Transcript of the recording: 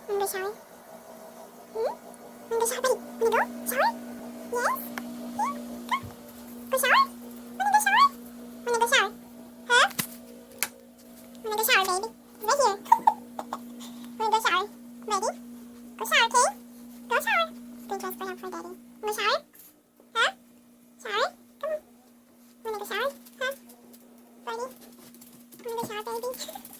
Wanna go shower? Hmm? Wanna go shower, buddy? Wanna go shower? Yes? Yeah? Go shower? Wanna go shower? Wanna go shower? Huh? Wanna go shower, baby? Right here. Wanna go shower? Ready? Go shower, okay? Go shower. Good dress for him for daddy. Wanna shower? Huh? Shower? Come on. Wanna go shower? Huh? Ready? Wanna go shower, baby?